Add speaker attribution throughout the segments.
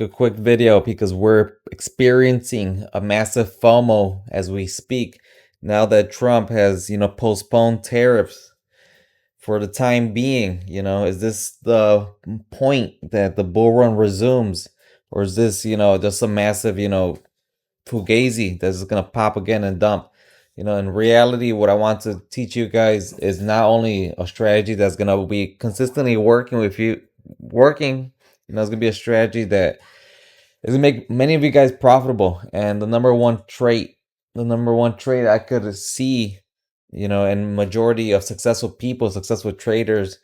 Speaker 1: a quick video because we're experiencing a massive FOMO as we speak. Now that Trump has, postponed tariffs for the time being, is this the point that the bull run resumes? Or is this, just a massive, fugazi that's gonna pop again and dump? In reality, what I want to teach you guys is not only a strategy that's gonna be consistently working with you, working. It's gonna be a strategy that is gonna make many of you guys profitable. And the number one trait I could see, in majority of successful people, successful traders,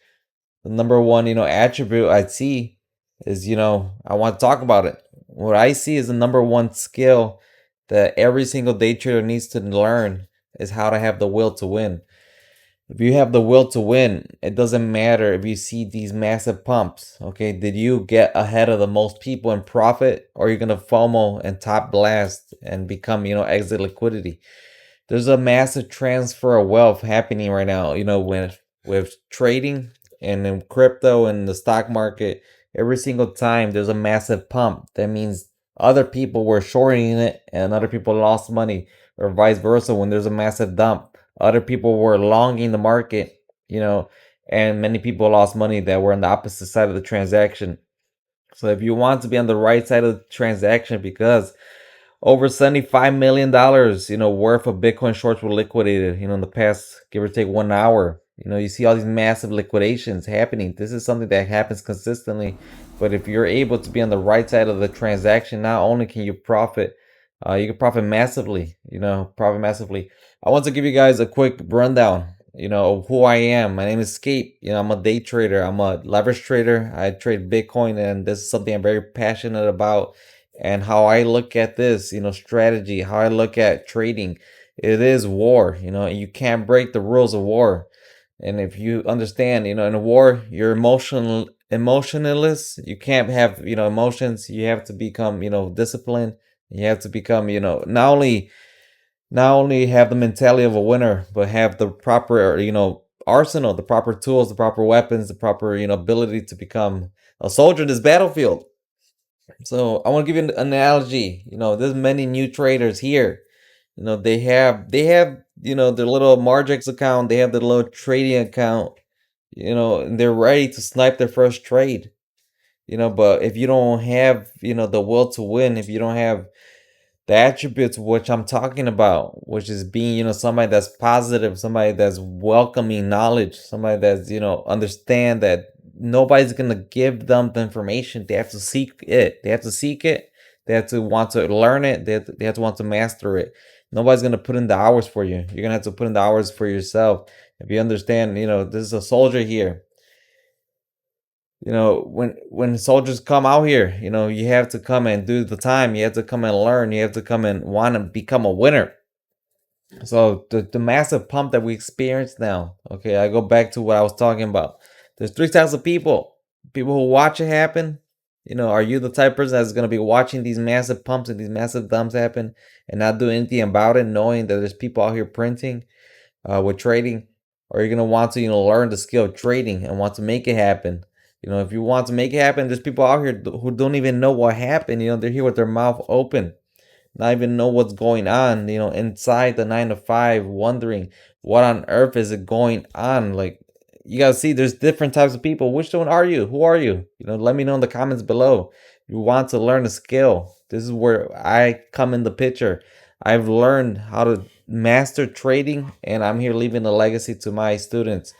Speaker 1: the number one, attribute I see is, I want to talk about it. What I see is the number one skill that every single day trader needs to learn is how to have the will to win. If you have the will to win, it doesn't matter if you see these massive pumps. Okay, did you get ahead of the most people in profit, or you're gonna FOMO and top blast and become, exit liquidity? There's a massive transfer of wealth happening right now. With trading and in crypto and the stock market, every single time there's a massive pump. That means other people were shorting it and other people lost money, or vice versa. When there's a massive dump, other people were longing the market, and many people lost money that were on the opposite side of the transaction. So if you want to be on the right side of the transaction, because over $75 million, worth of Bitcoin shorts were liquidated, in the past, give or take 1 hour. You see all these massive liquidations happening. This is something that happens consistently. But if you're able to be on the right side of the transaction, not only can you profit, you can profit massively, profit massively. I want to give you guys a quick rundown, of who I am. My name is Scape. I'm a day trader. I'm a leverage trader. I trade Bitcoin, and this is something I'm very passionate about. And how I look at this, strategy, how I look at trading, it is war, and you can't break the rules of war. And if you understand, in a war, you're emotionless. You can't have, emotions. You have to become, disciplined. You have to become, not only have the mentality of a winner, but have the proper, arsenal, the proper tools, the proper weapons, the proper, ability to become a soldier in this battlefield. So I want to give you an analogy. There's many new traders here. They have their little Margex account. They have their little trading account. And they're ready to snipe their first trade. But if you don't have the will to win, if you don't have the attributes which I'm talking about, which is being somebody that's positive, somebody that's welcoming knowledge, somebody that's understand that nobody's gonna give them the information. They have to seek it. They have to seek it. They have to want to learn it. They have to want to master it. Nobody's gonna put in the hours for you. You're gonna have to put in the hours for yourself. If you understand, this is a soldier here. When soldiers come out here, you have to come and do the time. You have to come and learn. You have to come and want to become a winner. So the massive pump that we experience now, okay, I go back to what I was talking about. There's three types of people. People who watch it happen. Are you the type of person that's going to be watching these massive pumps and these massive dumps happen and not do anything about it, knowing that there's people out here printing, with trading? Or you're going to want to, learn the skill of trading and want to make it happen? If you want to make it happen, there's people out here who don't even know what happened. They're here with their mouth open, not even know what's going on, inside the 9 to 5, wondering what on earth is it going on. Like, you gotta see, there's different types of people. Which one are you? Who are you? Let me know in the comments below. You want to learn a skill. This is where I come in the picture. I've learned how to master trading, and I'm here leaving a legacy to my students.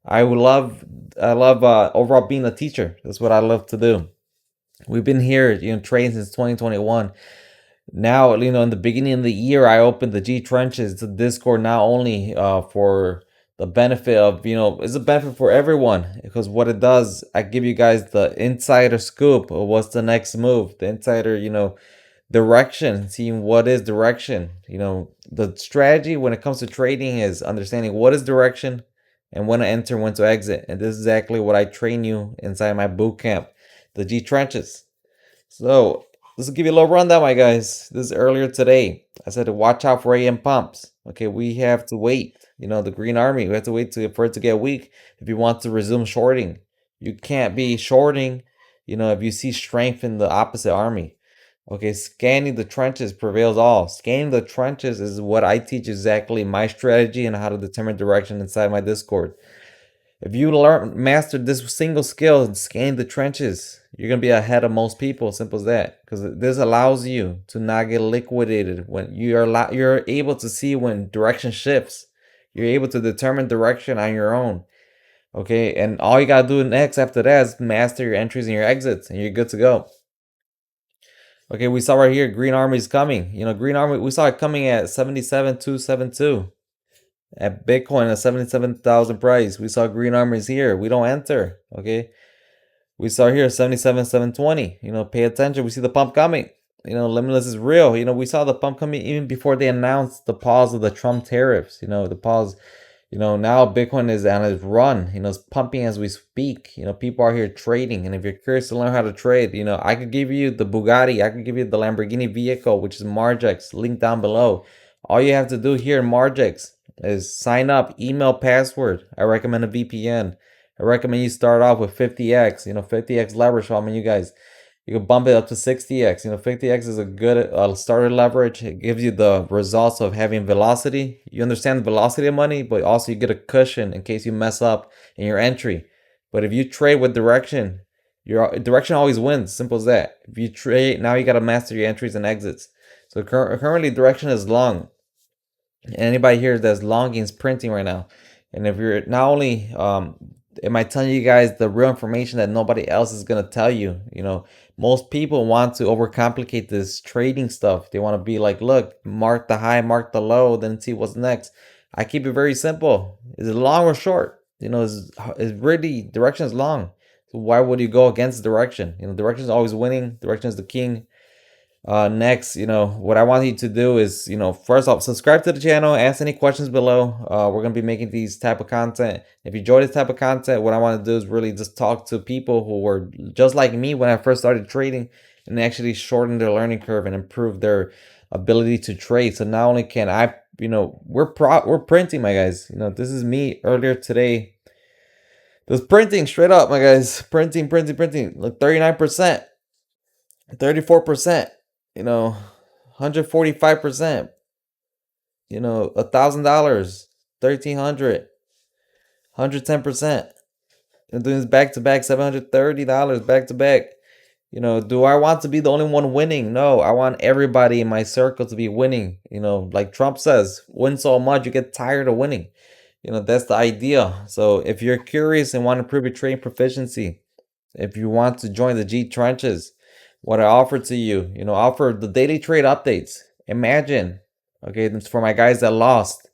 Speaker 1: I love overall being a teacher. That's what I love to do. We've been here, trading since 2021. Now, in the beginning of the year, I opened the G Trenches, the Discord, not only for the benefit of, it's a benefit for everyone, because what it does, I give you guys the insider scoop of what's the next move, the insider, direction, seeing what is direction. The strategy when it comes to trading is understanding what is direction and when to enter, when to exit. And this is exactly what I train you inside my boot camp, the G Trenches. So this will give you a little rundown, my guys. This is earlier today. I said to watch out for AM pumps. Okay, we have to wait. The Green Army, we have to wait for it to get weak if you want to resume shorting. You can't be shorting, if you see strength in the opposite army. Okay, scanning the trenches prevails all. Scanning the trenches is what I teach exactly my strategy and how to determine direction inside my Discord. If you master this single skill and scanning the trenches, you're gonna be ahead of most people. Simple as that. Because this allows you to not get liquidated when you're able to see when direction shifts. You're able to determine direction on your own. Okay, and all you gotta do next after that is master your entries and your exits, and you're good to go. Okay, we saw right here, Green Army is coming. Green Army, we saw it coming at 77,272. At Bitcoin at 77,000 price. We saw Green Armies here. We don't enter. Okay. We saw here 77,720. Pay attention. We see the pump coming. Limitless is real. We saw the pump coming even before they announced the pause of the Trump tariffs. The pause. Now Bitcoin is on its run. It's pumping as we speak. People are here trading. And if you're curious to learn how to trade, I could give you the Bugatti. I could give you the Lamborghini vehicle, which is Margex. Link down below. All you have to do here in Margex is sign up, email, password. I recommend a VPN. I recommend you start off with 50x. 50x leverage. I mean, you guys, you can bump it up to 60x. 50x is a good starter leverage. It gives you the results of having velocity. You understand the velocity of money, but also you get a cushion in case you mess up in your entry. But if you trade with direction, your direction always wins. Simple as that. If you trade, now you got to master your entries and exits. So currently direction is long. Anybody here that's longing is printing right now. And if you're not only am I telling you guys the real information that nobody else is gonna tell you. Most people want to overcomplicate this trading stuff. They want to be like, look, mark the high, mark the low, then see what's next. I keep it very simple. Is it long or short? It's really, direction is long. So why would you go against direction? Direction is always winning. Direction is the king. Next, what I want you to do is, first off, subscribe to the channel, ask any questions below. We're gonna be making these type of content. If you enjoy this type of content, what I want to do is really just talk to people who were just like me when I first started trading, and actually shorten their learning curve and improve their ability to trade. So not only can I, we're printing, my guys. This is me earlier today. This printing straight up, my guys. Printing. Look, 39%, 34%. 145%, $1,000, 1,300, 110%. I'm doing this back to back, $730 back to back. Do I want to be the only one winning? No, I want everybody in my circle to be winning. Like Trump says, win so much you get tired of winning. That's the idea. So if you're curious and want to improve your trading proficiency, if you want to join the G trenches, what I offer to you, offer the daily trade updates. Imagine, okay, this for my guys that lost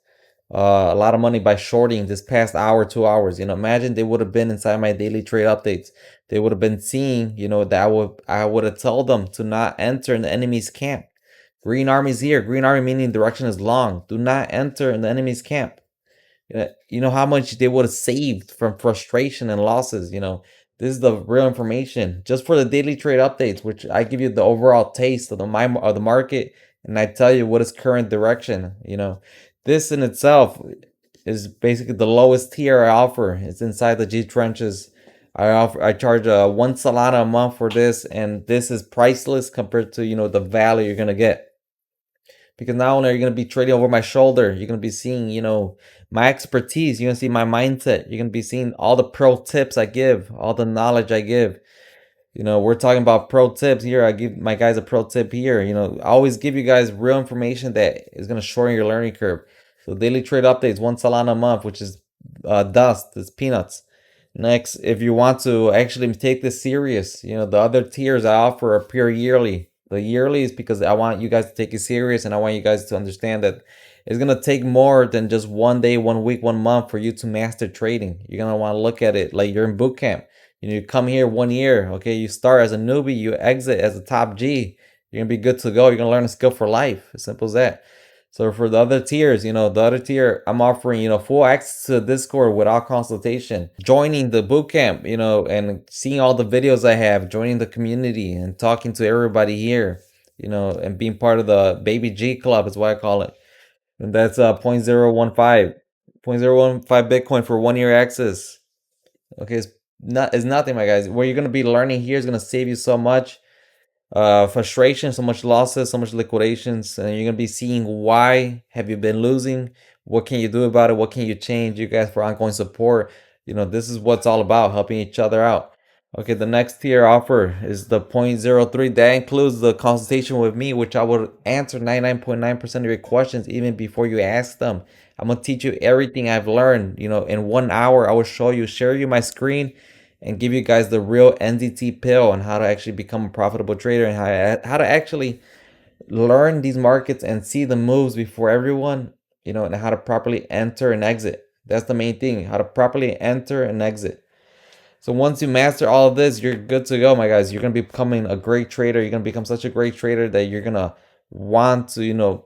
Speaker 1: a lot of money by shorting this past hour, 2 hours. Imagine they would have been inside my daily trade updates. They would have been seeing, that I would have told them to not enter in the enemy's camp. Green Army's here. Green Army meaning direction is long. Do not enter in the enemy's camp. You know how much they would have saved from frustration and losses. This is the real information just for the daily trade updates, which I give you the overall taste of the market, and I tell you what is current direction. This in itself is basically the lowest tier I offer. It's inside the G trenches. I charge 1 Solana a month for this, and this is priceless compared to the value you're gonna get. Because not only are you going to be trading over my shoulder, you're going to be seeing, my expertise. You're going to see my mindset. You're going to be seeing all the pro tips I give, all the knowledge I give. We're talking about pro tips here. I give my guys a pro tip here. I always give you guys real information that is going to shorten your learning curve. So daily trade updates, 1 Solana a month, which is dust. It's peanuts. Next, if you want to actually take this serious, the other tiers I offer appear yearly. The yearly is because I want you guys to take it serious, and I want you guys to understand that it's going to take more than just 1 day, 1 week, 1 month for you to master trading. You're going to want to look at it like you're in boot camp. You come here 1 year, okay? You start as a newbie, you exit as a top G. You're going to be good to go. You're going to learn a skill for life. As simple as that. So for the other tiers, the other tier, I'm offering, full access to Discord without consultation, joining the bootcamp, and seeing all the videos I have, joining the community and talking to everybody here, and being part of the Baby G Club is what I call it. And that's 0.015 Bitcoin for 1 year access. Okay, is nothing, my guys. What you're gonna be learning here is gonna save you so much frustration, so much losses, so much liquidations, and you're gonna be seeing why have you been losing, what can you do about it, what can you change, you guys, for ongoing support. This is what's all about, helping each other out. Okay, the next tier offer is the 0.03. That includes the consultation with me, which I will answer 99.9% of your questions even before you ask them. I'm gonna teach you everything I've learned. In 1 hour, I will share you my screen, and give you guys the real NZT pill on how to actually become a profitable trader, and how to actually learn these markets and see the moves before everyone, and how to properly enter and exit. That's the main thing, how to properly enter and exit. So once you master all of this, you're good to go, my guys. You're going to be becoming a great trader. You're going to become such a great trader that you're going to want to,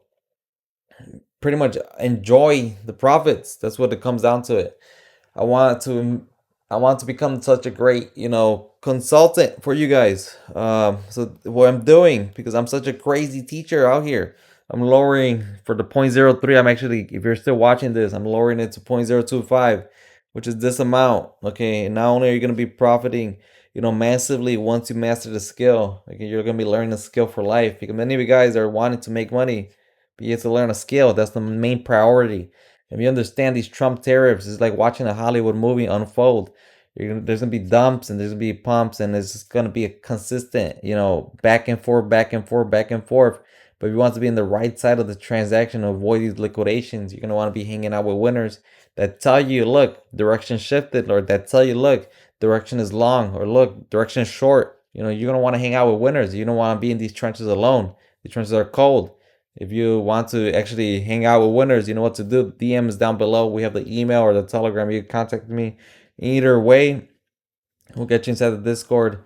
Speaker 1: pretty much enjoy the profits. That's what it comes down to it. I want to I want to become such a great, consultant for you guys. So what I'm doing, because I'm such a crazy teacher out here, I'm lowering for the 0.03. I'm actually, if you're still watching this, I'm lowering it to 0.025, which is this amount. Okay, and not only are you gonna be profiting, massively once you master the skill. Okay, you're gonna be learning a skill for life. Because many of you guys are wanting to make money, but you have to learn a skill. That's the main priority. If you understand these Trump tariffs, it's like watching a Hollywood movie unfold. There's gonna be dumps and there's gonna be pumps, and it's just gonna be a consistent, back and forth, back and forth, back and forth. But if you want to be in the right side of the transaction, avoid these liquidations, you're gonna want to be hanging out with winners that tell you, look, direction shifted, or that tell you, look, direction is long, or look, direction is short. You're gonna want to hang out with winners. You don't want to be in these trenches alone. The trenches are cold. If you want to actually hang out with winners, you know what to do. DM is down below. We have the email or the Telegram. You can contact me. Either way, we'll get you inside the Discord.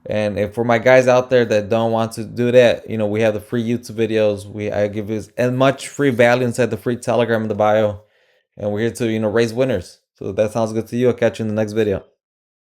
Speaker 1: And if for my guys out there that don't want to do that, we have the free YouTube videos. I give you as much free value inside the free Telegram in the bio. And we're here to, raise winners. So if that sounds good to you, I'll catch you in the next video.